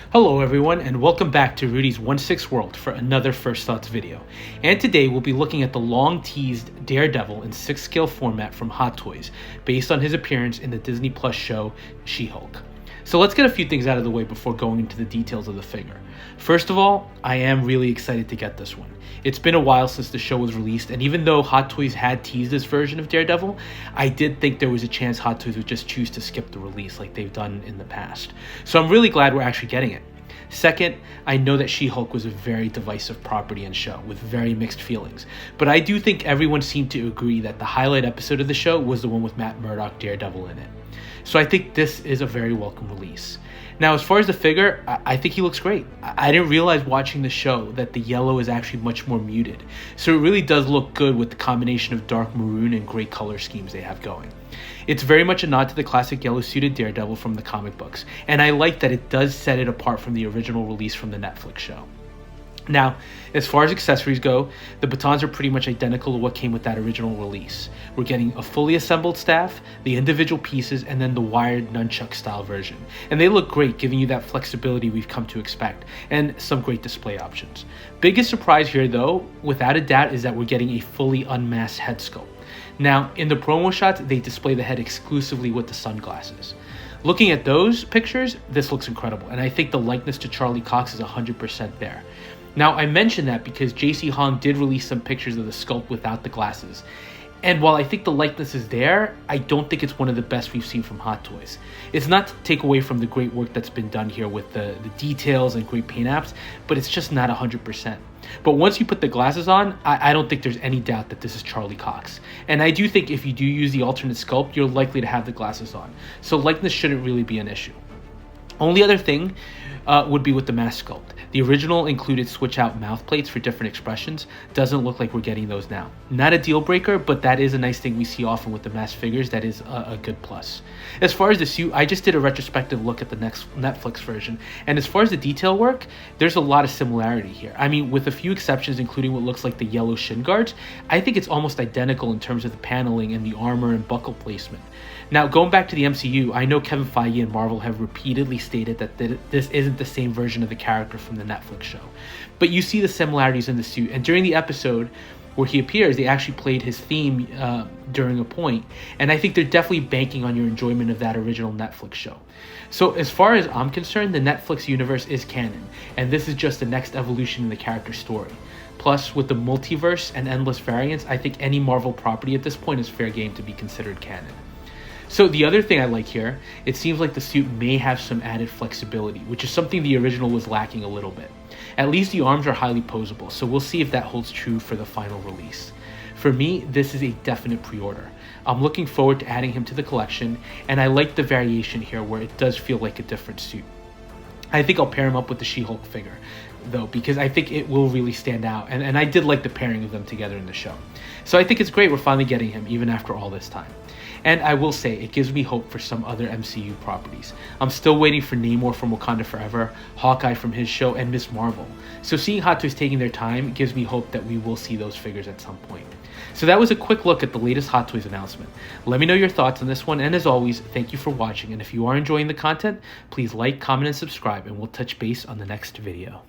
Hello everyone and welcome back to Rudy's 1/6 World for another First Thoughts video. And today we'll be looking at the long teased Daredevil in 6 scale format from Hot Toys based on his appearance in the Disney Plus show She-Hulk. So let's get a few things out of the way before going into the details of the figure. First of all, I am really excited to get this one. It's been a while since the show was released, and even though Hot Toys had teased this version of Daredevil, I did think there was a chance Hot Toys would just choose to skip the release like they've done in the past. So I'm really glad we're actually getting it. Second, I know that She-Hulk was a very divisive property and show with very mixed feelings, but I do think everyone seemed to agree that the highlight episode of the show was the one with Matt Murdock Daredevil in it. So I think this is a very welcome release. Now, as far as the figure, I think he looks great. I didn't realize watching the show that the yellow is actually much more muted. So it really does look good with the combination of dark maroon and great color schemes they have going. It's very much a nod to the classic yellow suited Daredevil from the comic books, and I like that it does set it apart from the original release from the Netflix show. Now, as far as accessories go, the batons are pretty much identical to what came with that original release. We're getting a fully assembled staff, the individual pieces, and then the wired nunchuck style version. And they look great, giving you that flexibility we've come to expect, and some great display options. Biggest surprise here though, without a doubt, is that we're getting a fully unmasked head sculpt. Now, in the promo shots, they display the head exclusively with the sunglasses. Looking at those pictures, this looks incredible, and I think the likeness to Charlie Cox is 100% there. Now, I mention that because JC Hong did release some pictures of the sculpt without the glasses. And while I think the likeness is there, I don't think it's one of the best we've seen from Hot Toys. It's not to take away from the great work that's been done here with the details and great paint apps, but it's just not 100%. But once you put the glasses on, I don't think there's any doubt that this is Charlie Cox. And I do think if you do use the alternate sculpt, you're likely to have the glasses on. So likeness shouldn't really be an issue. Only other thing would be with the mask sculpt. The original included switch out mouth plates for different expressions. Doesn't look like we're getting those now. Not a deal breaker, but that is a nice thing we see often with the mask figures. That is a good plus. As far as the suit, I just did a retrospective look at the next Netflix version, and as far as the detail work, there's a lot of similarity here. I mean, with a few exceptions, including what looks like the yellow shin guards, I think it's almost identical in terms of the paneling and the armor and buckle placement. Now, going back to the MCU, I know Kevin Feige and Marvel have repeatedly stated that this isn't the same version of the character from the Netflix show. But you see the similarities in the suit, and during the episode where he appears, they actually played his theme during a point, and I think they're definitely banking on your enjoyment of that original Netflix show. So as far as I'm concerned, the Netflix universe is canon, and this is just the next evolution in the character story. Plus, with the multiverse and endless variants, I think any Marvel property at this point is fair game to be considered canon. So the other thing I like here, it seems like the suit may have some added flexibility, which is something the original was lacking a little bit. At least the arms are highly posable, so we'll see if that holds true for the final release. For me, this is a definite pre-order. I'm looking forward to adding him to the collection, and I like the variation here where it does feel like a different suit. I think I'll pair him up with the She-Hulk figure, though, because I think it will really stand out, and I did like the pairing of them together in the show. So I think it's great we're finally getting him, even after all this time. And I will say, it gives me hope for some other MCU properties. I'm still waiting for Namor from Wakanda Forever, Hawkeye from his show, and Ms. Marvel. So seeing Hot Toys taking their time gives me hope that we will see those figures at some point. So that was a quick look at the latest Hot Toys announcement. Let me know your thoughts on this one, and as always, thank you for watching. And if you are enjoying the content, please like, comment, and subscribe, and we'll touch base on the next video.